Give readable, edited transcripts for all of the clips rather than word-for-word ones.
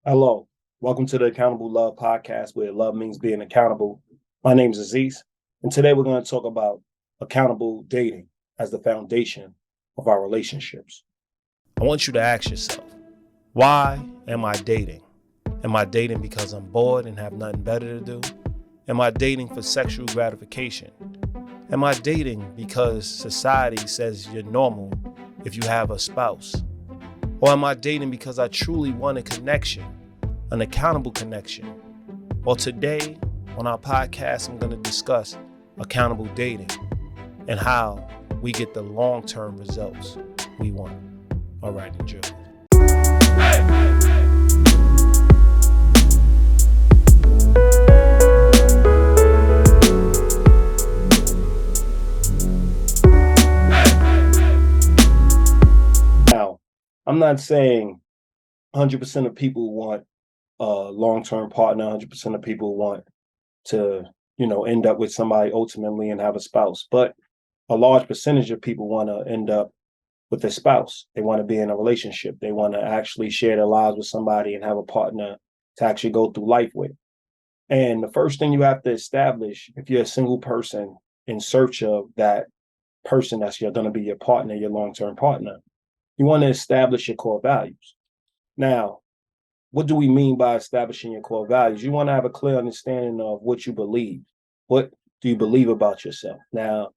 Hello, welcome to the Accountable Love podcast where love means being accountable. My name is Aziz, and today we're going to talk about accountable dating as the foundation of our relationships. I want you to ask yourself, why am I dating? Am I dating because I'm bored and have nothing better to do? Am I dating for sexual gratification? Am I dating because society says you're normal if you have a spouse? Or am I dating because I truly want a connection, an accountable connection? Well, today on our podcast, I'm going to discuss accountable dating and how we get the long-term results we want. All right, enjoy. Now, I'm not saying 100% of people want a long-term partner, 100% of people want to, end up with somebody ultimately and have a spouse. But a large percentage of people want to end up with a spouse. They want to be in a relationship. They want to actually share their lives with somebody and have a partner to actually go through life with. And the first thing you have to establish, if you're a single person in search of that person that's going to be your partner, your long-term partner, you want to establish your core values. Now, what do we mean by establishing your core values? You want to have a clear understanding of what you believe. What do you believe about yourself? Now,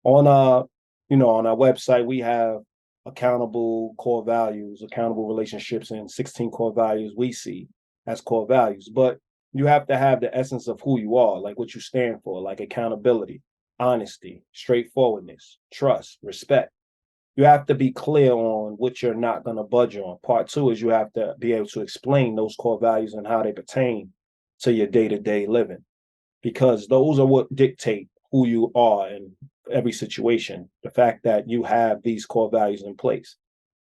on our website, we have accountable core values, accountable relationships, and 16 core values we see as core values. But you have to have the essence of who you are, like what you stand for, like accountability, honesty, straightforwardness, trust, respect. You have to be clear on what you're not going to budge on. Part two is you have to be able to explain those core values and how they pertain to your day-to-day living, because those are what dictate who you are in every situation. The fact that you have these core values in place.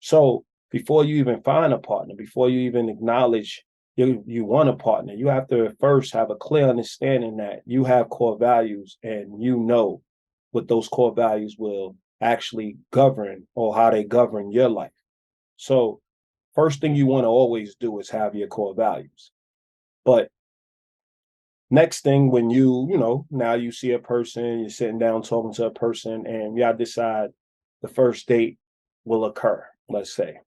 So before you even find a partner, before you even acknowledge you want a partner, you have to first have a clear understanding that you have core values and you know what those core values will actually govern or how they govern your life. So first thing you want to always do is have your core values. But next thing, when now you see a person, you're sitting down talking to a person, and y'all decide the first date will occur, let's say.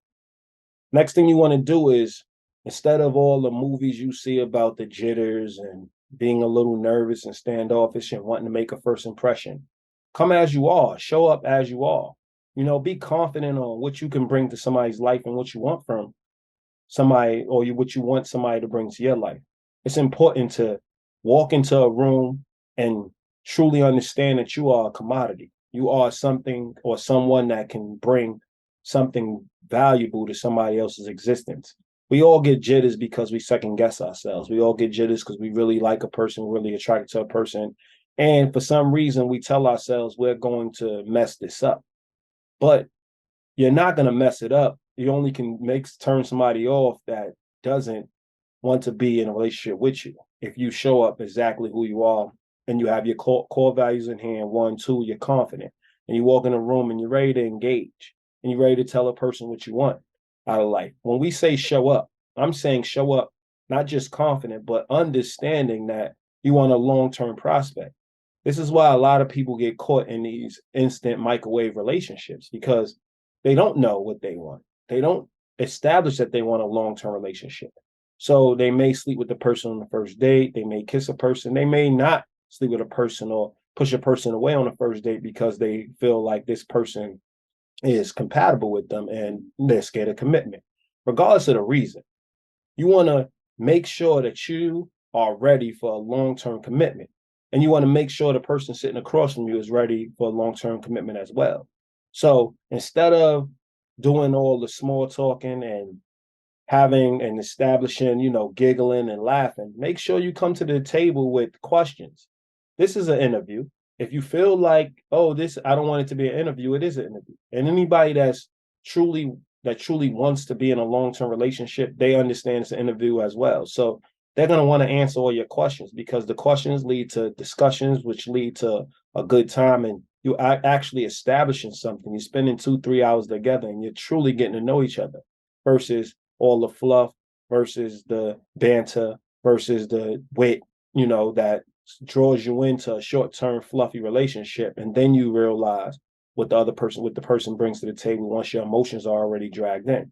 Next thing you want to do is, instead of all the movies you see about the jitters and being a little nervous and standoffish and wanting to make a first impression, come as you are, show up as you are. Be confident on what you can bring to somebody's life and what you want from somebody, or what you want somebody to bring to your life. It's important to walk into a room and truly understand that you are a commodity. You are something or someone that can bring something valuable to somebody else's existence. We all get jitters because we second guess ourselves. We all get jitters because we really like a person, really attracted to a person. And for some reason, we tell ourselves we're going to mess this up. But you're not going to mess it up. You only can turn somebody off that doesn't want to be in a relationship with you. If you show up exactly who you are and you have your core values in hand, 1, 2, you're confident, and you walk in a room and you're ready to engage and you're ready to tell a person what you want out of life. When we say show up, I'm saying show up, not just confident, but understanding that you want a long-term prospect. This is why a lot of people get caught in these instant microwave relationships, because they don't know what they want. They don't establish that they want a long-term relationship. So they may sleep with the person on the first date. They may kiss a person. They may not sleep with a person or push a person away on the first date because they feel like this person is compatible with them and they're scared of commitment. Regardless of the reason, you want to make sure that you are ready for a long-term commitment. And you want to make sure the person sitting across from you is ready for a long-term commitment as well. So instead of doing all the small talking and having and establishing, giggling and laughing, make sure you come to the table with questions. This is an interview. If you feel like, I don't want it to be an interview, it is an interview. And anybody that truly wants to be in a long-term relationship, they understand it's an interview as well. So they're going to want to answer all your questions, because the questions lead to discussions, which lead to a good time. And you are actually establishing something. You're spending 2-3 hours together and you're truly getting to know each other versus all the fluff, versus the banter versus the wit, that draws you into a short-term fluffy relationship. And then you realize what the person brings to the table once your emotions are already dragged in.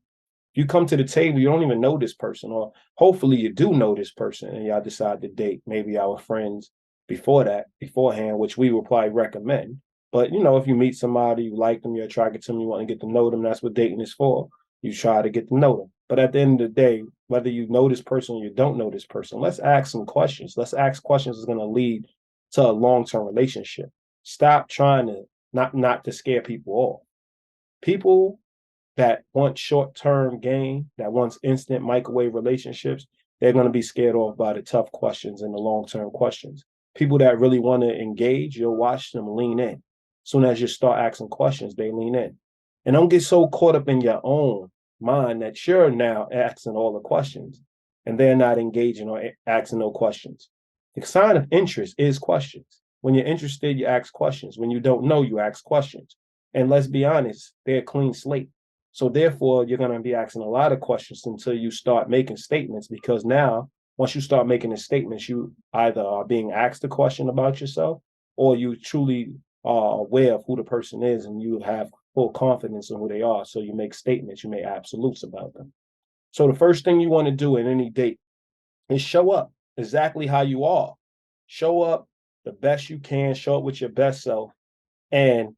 You come to the table, you don't even know this person, or hopefully you do know this person and y'all decide to date. Maybe our friends beforehand, which we would probably recommend. But if you meet somebody, you like them, you're attracted to them, you want to get to know them, that's what dating is for. You try to get to know them. But at the end of the day, whether you know this person or you don't know this person, let's ask some questions. Let's ask questions that's going to lead to a long-term relationship. Stop trying to not to scare people off. People that want short-term gain, that wants instant microwave relationships, they're going to be scared off by the tough questions and the long-term questions. People that really want to engage, you'll watch them lean in. As soon as you start asking questions, they lean in. And don't get so caught up in your own mind that you're now asking all the questions and they're not engaging or asking no questions. The sign of interest is questions. When you're interested, you ask questions. When you don't know, you ask questions. And let's be honest, they're a clean slate. So therefore, you're going to be asking a lot of questions until you start making statements, because now, once you start making the statements, you either are being asked a question about yourself or you truly are aware of who the person is and you have full confidence in who they are. So you make statements, you make absolutes about them. So the first thing you want to do in any date is show up exactly how you are. Show up the best you can, show up with your best self, and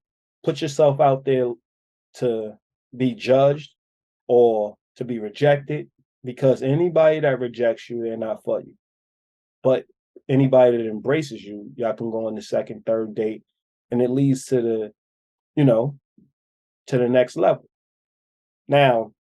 put yourself out there to be judged or to be rejected, because anybody that rejects you, they're not for you. But anybody that embraces you, y'all can go on the second, third date, and it leads to the next level. Now,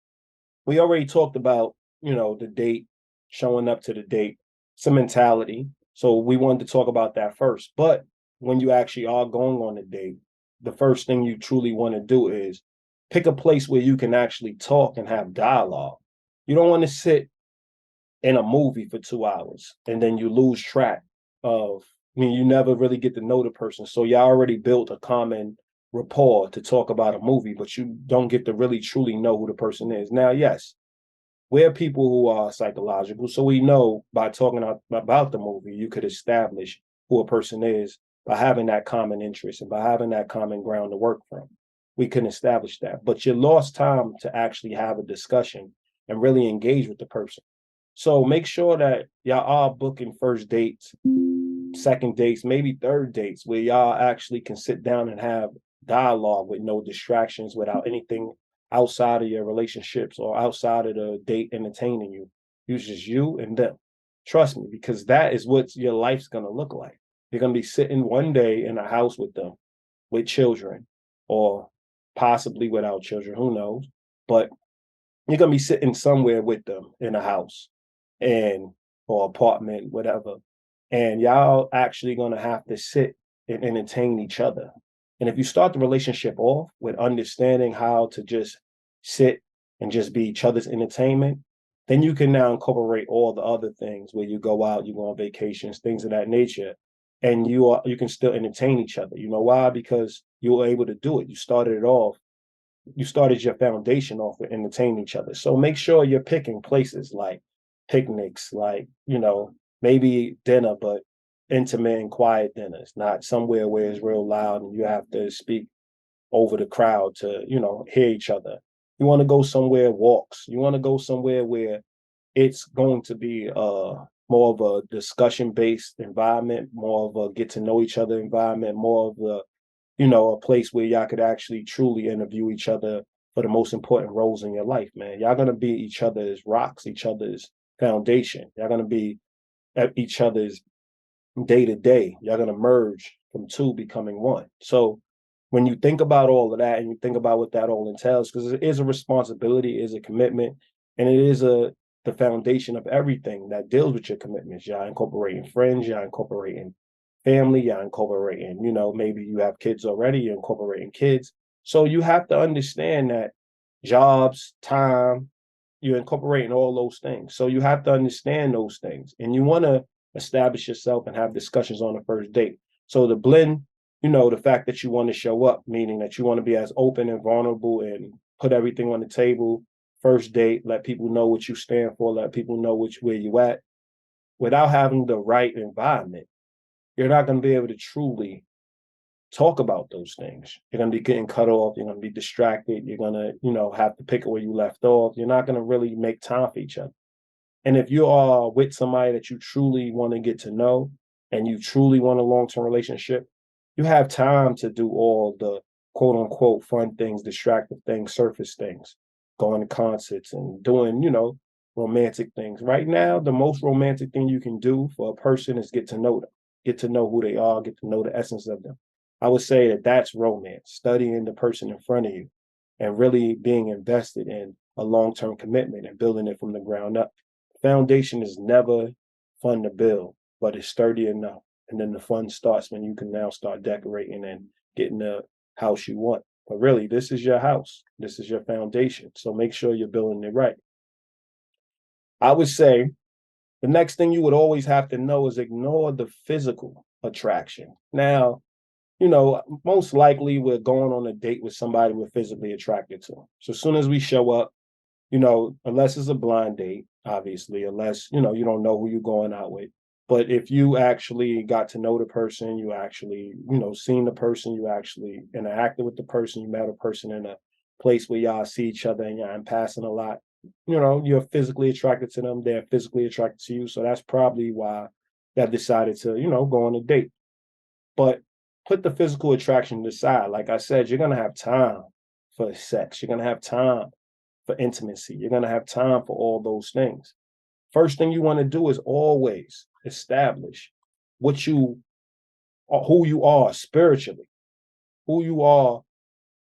we already talked about, the date, showing up to the date, some mentality. So we wanted to talk about that first. But when you actually are going on a date, the first thing you truly want to do is pick a place where you can actually talk and have dialogue. You don't want to sit in a movie for 2 hours and then you lose track of, you never really get to know the person. So you already built a common rapport to talk about a movie, but you don't get to really truly know who the person is. Now, yes, we're people who are psychological, so we know by talking about the movie, you could establish who a person is by having that common interest and by having that common ground to work from. We can establish that, but you lost time to actually have a discussion and really engage with the person. So make sure that y'all are booking first dates, second dates, maybe third dates, where y'all actually can sit down and have dialogue with no distractions, without anything outside of your relationships or outside of the date entertaining you. It's just you and them. Trust me, because that is what your life's going to look like. You're going to be sitting one day in a house with them, with children, or possibly without children, who knows? But you're going to be sitting somewhere with them in a house and or apartment, whatever. And y'all actually going to have to sit and entertain each other. And if you start the relationship off with understanding how to just sit and just be each other's entertainment, then you can now incorporate all the other things where you go out, you go on vacations, things of that nature, and you can still entertain each other. You know why? Because you were able to do it. You started your foundation off with entertaining each other. So make sure you're picking places like picnics, like, maybe dinner, but intimate and quiet dinners, not somewhere where it's real loud and you have to speak over the crowd to, hear each other. You want to go somewhere, walks. You want to go somewhere where it's going to be more of a discussion-based environment, more of a get to know each other environment, more of a place where y'all could actually truly interview each other for the most important roles in your life, man. Y'all gonna be each other's rocks, each other's foundation. Y'all gonna be at each other's day to day. Y'all gonna merge from two becoming one. So when you think about all of that and you think about what that all entails, because it is a responsibility, it is a commitment, and it is the foundation of everything that deals with your commitments. Y'all incorporating friends, y'all incorporating family, y'all incorporating, maybe you have kids already, you're incorporating kids. So you have to understand that jobs, time, you're incorporating all those things. So you have to understand those things. And you want to establish yourself and have discussions on the first date. So the blend, the fact that you want to show up, meaning that you want to be as open and vulnerable and put everything on the table first date, let people know what you stand for, let people know where you at. Without having the right environment, you're not going to be able to truly talk about those things. You're going to be getting cut off. You're going to be distracted. You're going to, have to pick it where you left off. You're not going to really make time for each other. And if you are with somebody that you truly want to get to know and you truly want a long-term relationship, you have time to do all the quote unquote fun things, distractive things, surface things, going to concerts and doing, romantic things. Right now, the most romantic thing you can do for a person is get to know them, get to know who they are, get to know the essence of them. I would say that that's romance, studying the person in front of you and really being invested in a long-term commitment and building it from the ground up. Foundation is never fun to build, but it's sturdy enough. And then the fun starts when you can now start decorating and getting the house you want. But really, this is your house. This is your foundation. So make sure you're building it right. I would say the next thing you would always have to know is ignore the physical attraction. Now, most likely we're going on a date with somebody we're physically attracted to. So as soon as we show up, unless it's a blind date, obviously, unless, you don't know who you're going out with. But if you actually got to know the person, you actually, seen the person, you actually interacted with the person, you met a person in a place where y'all see each other and y'all passing a lot, you're physically attracted to them, they're physically attracted to you. So that's probably why they decided to, go on a date. But put the physical attraction aside. Like I said, you're going to have time for sex. You're going to have time for intimacy. You're going to have time for all those things. First thing you want to do is always establish who you are spiritually, who you are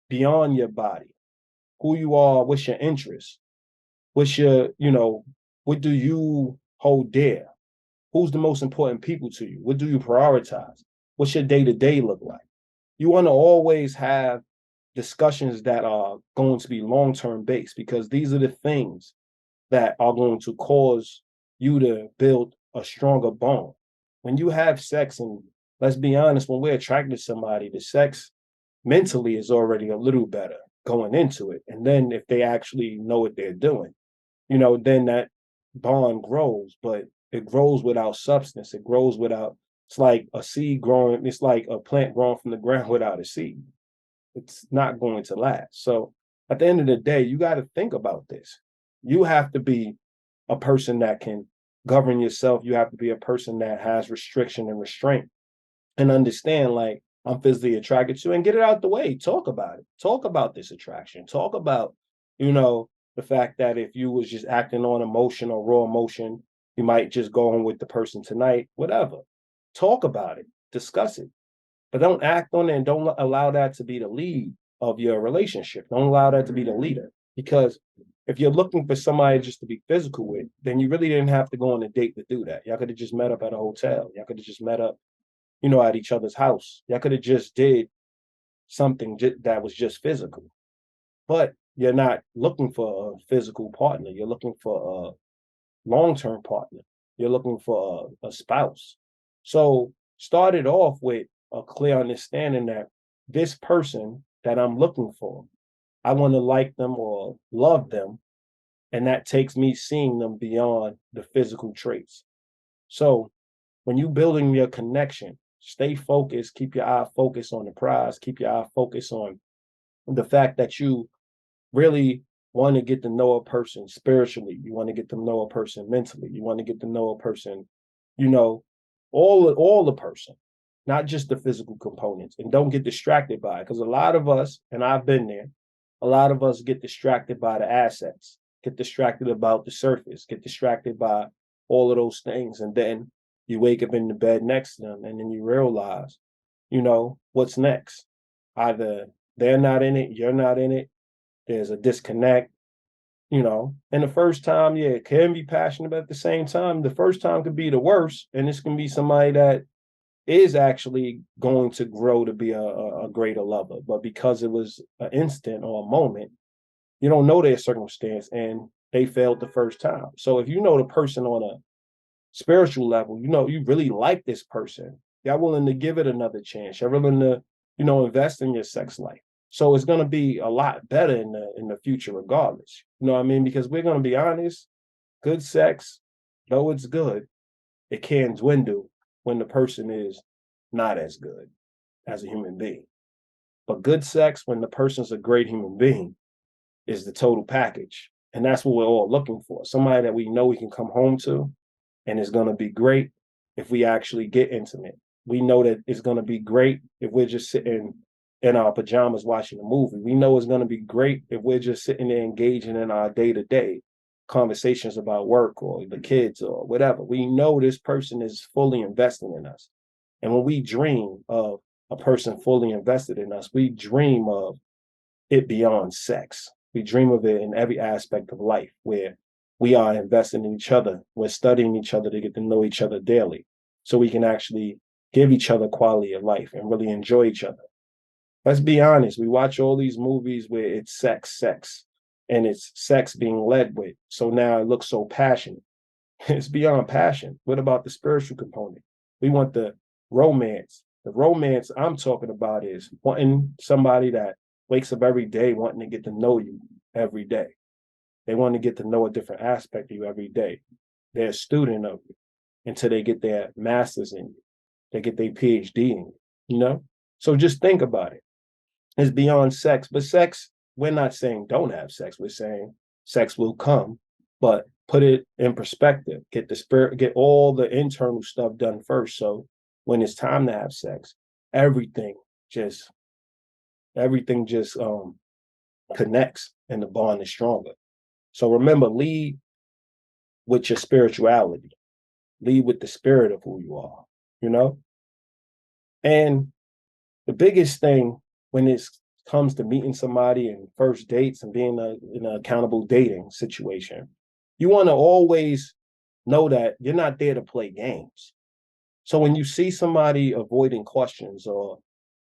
beyond your body, who you are, what's your interests, what's your, what do you hold dear? Who's the most important people to you? What do you prioritize? What's your day-to-day look like? You want to always have discussions that are going to be long-term based, because these are the things that are going to cause you to build a stronger bond. When you have sex, and let's be honest, when we're attracted to somebody, the sex mentally is already a little better going into it. And then if they actually know what they're doing, then that bond grows, but it grows without substance. It grows without, it's like a seed growing, it's like a plant growing from the ground without a seed. It's not going to last. So at the end of the day, you got to think about this. You have to be a person that can govern yourself. You have to be a person that has restriction and restraint and understand, like, I'm physically attracted to, and get it out the way. Talk about it. Talk about this attraction. Talk about, the fact that if you was just acting on emotion or raw emotion, you might just go on with the person tonight, whatever. Talk about it. Discuss it. But don't act on it, and don't allow that to be the lead of your relationship. Don't allow that to be the leader. Because if you're looking for somebody just to be physical with, then you really didn't have to go on a date to do that. Y'all could have just met up at a hotel. Y'all could have just met up, at each other's house. Y'all could have just did something that was just physical. But you're not looking for a physical partner. You're looking for a long-term partner. You're looking for a spouse. So start it off with a clear understanding that this person that I'm looking for, I want to like them or love them. And that takes me seeing them beyond the physical traits. So when you building your connection, stay focused, keep your eye focused on the prize, keep your eye focused on the fact that you really want to get to know a person spiritually. You want to get to know a person mentally. You want to get to know a person, all the person, not just the physical components. And don't get distracted by it, because a lot of us, and I've been there, a lot of us get distracted by the assets, get distracted about the surface, get distracted by all of those things. And then you wake up in the bed next to them, and then you realize, what's next? Either they're not in it, you're not in it, there's a disconnect, and the first time, yeah, it can be passionate, but at the same time, the first time could be the worst. And this can be somebody that is actually going to grow to be a greater lover. But because it was an instant or a moment, you don't know their circumstance, and they failed the first time. So if you know the person on a spiritual level, you really like this person, you're willing to give it another chance. You're willing to, invest in your sex life. So it's going to be a lot better in the future, regardless. You know what I mean? Because we're going to be honest, good sex, though it's good, it can dwindle when the person is not as good as a human being. But good sex, when the person's a great human being, is the total package. And that's what we're all looking for. Somebody that we know we can come home to and it's going to be great if we actually get intimate. We know that it's going to be great if we're just sitting in our pajamas watching a movie. We know it's going to be great if we're just sitting there engaging in our day-to-day conversations about work or the kids or whatever. We know this person is fully investing in us. And when we dream of a person fully invested in us, we dream of it beyond sex. We dream of it in every aspect of life where we are investing in each other. We're studying each other to get to know each other daily so we can actually give each other quality of life and really enjoy each other. Let's be honest. We watch all these movies where it's sex, and it's sex being led with. So now it looks so passionate. It's beyond passion. What about the spiritual component? We want the romance. The romance I'm talking about is wanting somebody that wakes up every day wanting to get to know you every day. They want to get to know a different aspect of you every day. They're a student of you until they get their master's in you. They get their PhD in you, you know? So just think about it. It's beyond sex. But sex, we're not saying don't have sex. We're saying sex will come, but put it in perspective. Get the spirit, get all the internal stuff done first. So when it's time to have sex, everything just connects and the bond is stronger. So remember, lead with your spirituality, lead with the spirit of who you are, you know? And the biggest thing when it comes to meeting somebody and first dates and being in an accountable dating situation, you want to always know that you're not there to play games. So when you see somebody avoiding questions or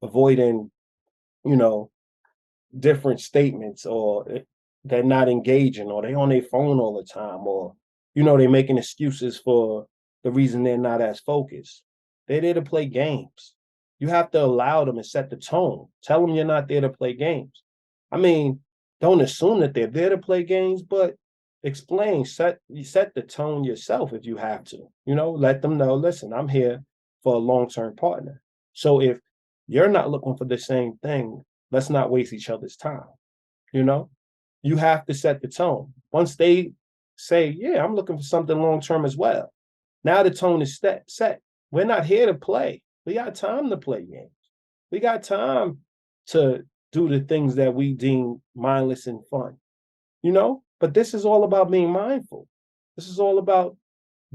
avoiding, you know, different statements, or they're not engaging, or they on their phone all the time, or, you know, they're making excuses for the reason they're not as focused. They're there to play games. You have to allow them and set the tone. Tell them you're not there to play games. I mean, don't assume that they're there to play games, but explain, set the tone yourself if you have to. You know, let them know, listen, I'm here for a long-term partner. So if you're not looking for the same thing, let's not waste each other's time. You know, you have to set the tone. Once they say, yeah, I'm looking for something long-term as well, now the tone is set. We're not here to play. We got time to play games. We got time to do the things that we deem mindless and fun, you know? But this is all about being mindful. This is all about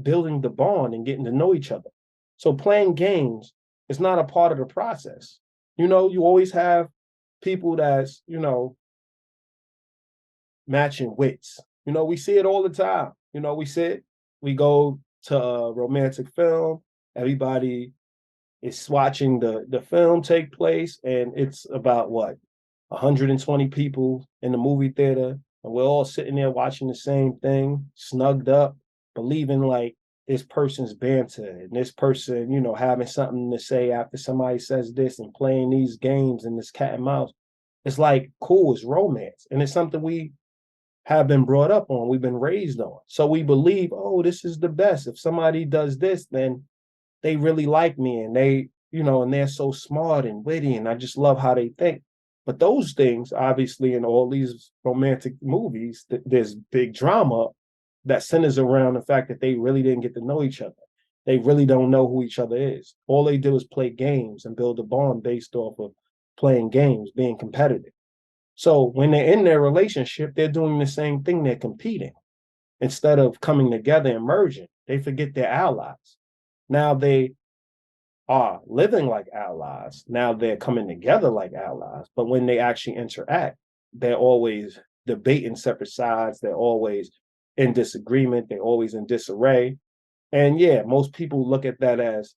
building the bond and getting to know each other. So playing games is not a part of the process. You know, you always have people that's, you know, matching wits. You know, we see it all the time. You know, we go to a romantic film, everybody is watching the film take place, and it's about what, 120 people in the movie theater, and we're all sitting there watching the same thing, snugged up, believing like this person's banter and this person, you know, having something to say after somebody says this, and playing these games and this cat and mouse. It's like, cool, it's romance. And it's something we have been brought up on, we've been raised on. So we believe, oh, this is the best. If somebody does this, then they really like me, and they, you know, and they're so smart and witty, and I just love how they think. But those things, obviously, in all these romantic movies, there's big drama that centers around the fact that they really didn't get to know each other. They really don't know who each other is. All they do is play games and build a bond based off of playing games, being competitive. So when they're in their relationship, they're doing the same thing. They're competing. Instead of coming together and merging, they forget their allies. Now they are living like allies. Now they're coming together like allies. But when they actually interact, they're always debating separate sides. They're always in disagreement. They're always in disarray. And yeah, most people look at that as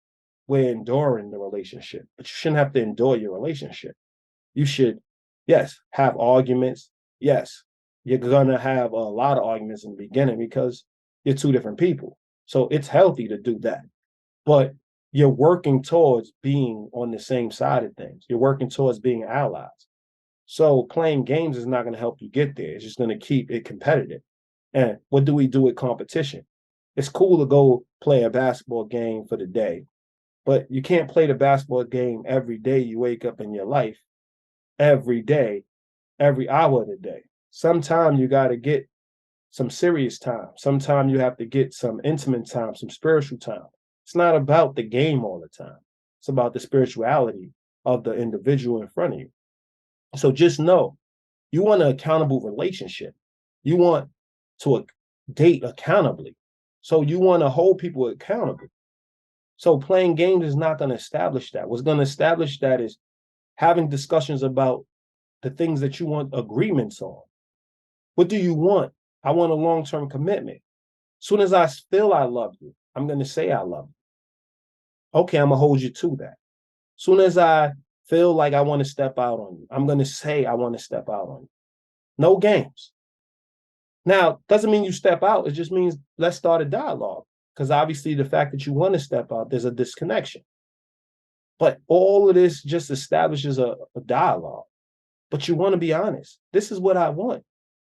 we're enduring the relationship, but you shouldn't have to endure your relationship. You should, yes, have arguments. Yes, you're going to have a lot of arguments in the beginning because you're two different people. So it's healthy to do that. But you're working towards being on the same side of things. You're working towards being allies. So playing games is not going to help you get there. It's just going to keep it competitive. And what do we do with competition? It's cool to go play a basketball game for the day, but you can't play the basketball game every day you wake up in your life, every day, every hour of the day. Sometimes you got to get some serious time. Sometimes you have to get some intimate time, some spiritual time. It's not about the game all the time. It's about the spirituality of the individual in front of you. So just know, you want an accountable relationship. You want to date accountably. So you want to hold people accountable. So playing games is not going to establish that. What's going to establish that is having discussions about the things that you want agreements on. What do you want? I want a long-term commitment. As soon as I feel I love you, I'm going to say I love you. Okay, I'm going to hold you to that. As soon as I feel like I want to step out on you, I'm going to say I want to step out on you. No games. Now, doesn't mean you step out. It just means let's start a dialogue. Because obviously the fact that you want to step out, there's a disconnection. But all of this just establishes a dialogue. But you want to be honest. This is what I want.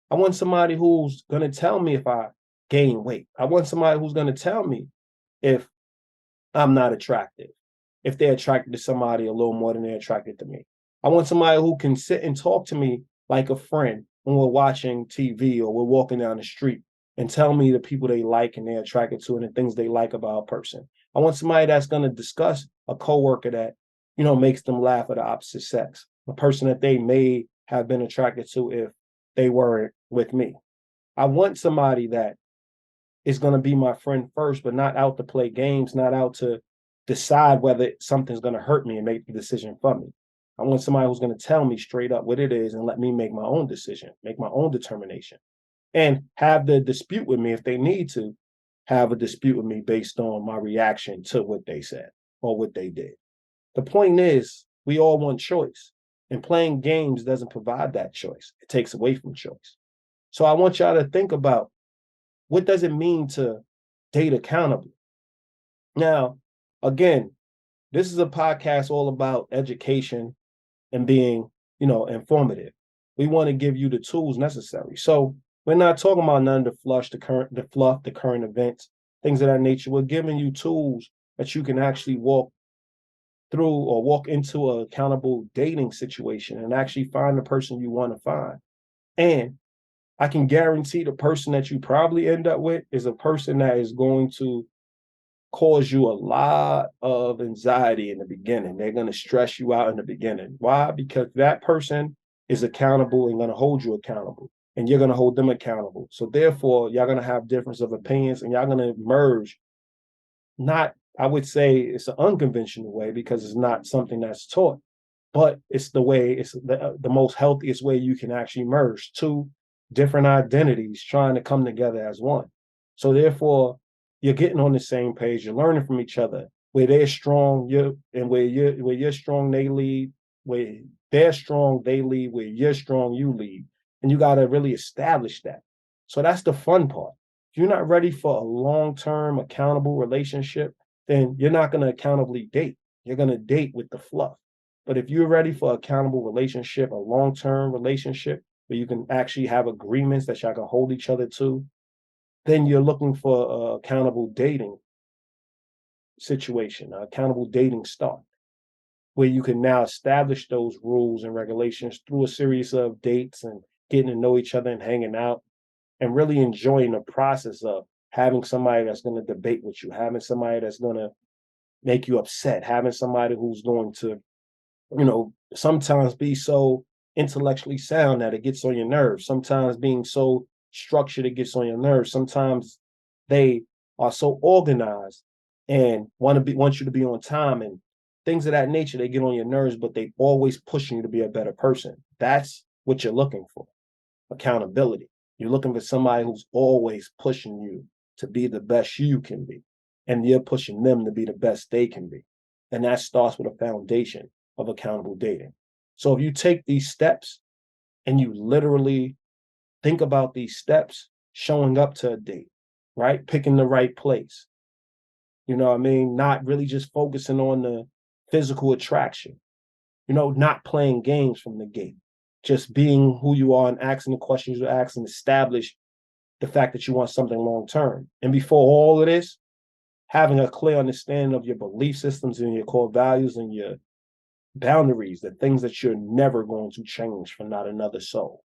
I want somebody who's going to tell me if I gain weight. I want somebody who's going to tell me if I'm not attractive, if they're attracted to somebody a little more than they're attracted to me. I want somebody who can sit and talk to me like a friend when we're watching TV or we're walking down the street and tell me the people they like and they're attracted to and the things they like about a person. I want somebody that's going to discuss a coworker that, makes them laugh at the opposite sex, a person that they may have been attracted to if they weren't with me. I want somebody that is going to be my friend first, but not out to play games, not out to decide whether something's going to hurt me and make the decision for me. I want somebody who's going to tell me straight up what it is and let me make my own decision, make my own determination, and have the dispute with me if they need to have a dispute with me based on my reaction to what they said or what they did. The point is, we all want choice, and playing games doesn't provide that choice. It takes away from choice. So I want y'all to think about, what does it mean to date accountably? Now, again, this is a podcast all about education and being, informative. We want to give you the tools necessary. So we're not talking about none of the fluff, the current events, things of that nature. We're giving you tools that you can actually walk through or walk into an accountable dating situation and actually find the person you want to find. And I can guarantee the person that you probably end up with is a person that is going to cause you a lot of anxiety in the beginning. They're going to stress you out in the beginning. Why? Because that person is accountable and going to hold you accountable, and you're going to hold them accountable. So therefore, y'all going to have difference of opinions, and y'all going to merge. Not, I would say it's an unconventional way because it's not something that's taught, but it's the most healthiest way you can actually merge two different identities trying to come together as one. So therefore, you're getting on the same page. You're learning from each other. Where they're strong, where you're strong, they lead. Where they're strong, they lead. Where you're strong, you lead. And you got to really establish that. So that's the fun part. If you're not ready for a long-term accountable relationship, then you're not going to accountably date. You're going to date with the fluff. But if you're ready for an accountable relationship, a long-term relationship, where you can actually have agreements that y'all can hold each other to, then you're looking for an accountable dating situation, an accountable dating start, where you can now establish those rules and regulations through a series of dates and getting to know each other and hanging out and really enjoying the process of having somebody that's going to debate with you, having somebody that's going to make you upset, having somebody who's going to, sometimes be so intellectually sound that it gets on your nerves, sometimes being so structured it gets on your nerves, sometimes they are so organized and want you to be on time and things of that nature. They get on your nerves, but they always pushing you to be a better person. That's what you're looking for. Accountability. You're looking for somebody who's always pushing you to be the best you can be, and you're pushing them to be the best they can be. And that starts with a foundation of accountable dating. So if you take these steps and you literally think about these steps, showing up to a date, right? Picking the right place. You know what I mean? Not really just focusing on the physical attraction, not playing games from the gate, just being who you are and asking the questions you ask and establish the fact that you want something long term. And before all of this, having a clear understanding of your belief systems and your core values and your boundaries, the things that you're never going to change for not another soul.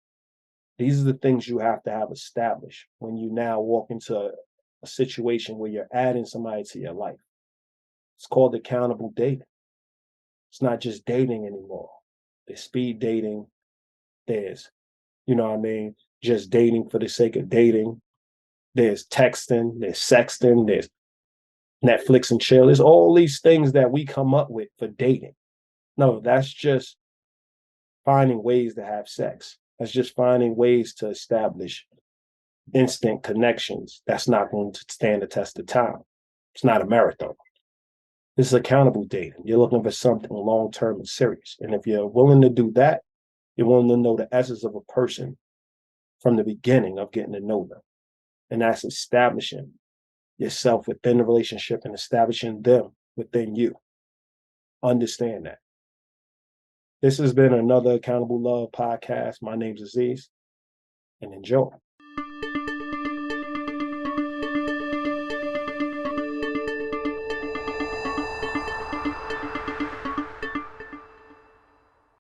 These are the things you have to have established when you now walk into a situation where you're adding somebody to your life. It's called accountable dating. It's not just dating anymore. There's speed dating. There's, just dating for the sake of dating. There's texting, there's sexting, there's Netflix and chill. There's all these things that we come up with for dating. No, that's just finding ways to have sex. That's just finding ways to establish instant connections. That's not going to stand the test of time. It's not a marathon. This is accountable dating. You're looking for something long-term and serious. And if you're willing to do that, you're willing to know the essence of a person from the beginning of getting to know them. And that's establishing yourself within the relationship and establishing them within you. Understand that. This has been another Accountable Love podcast. My name's Aziz, and enjoy.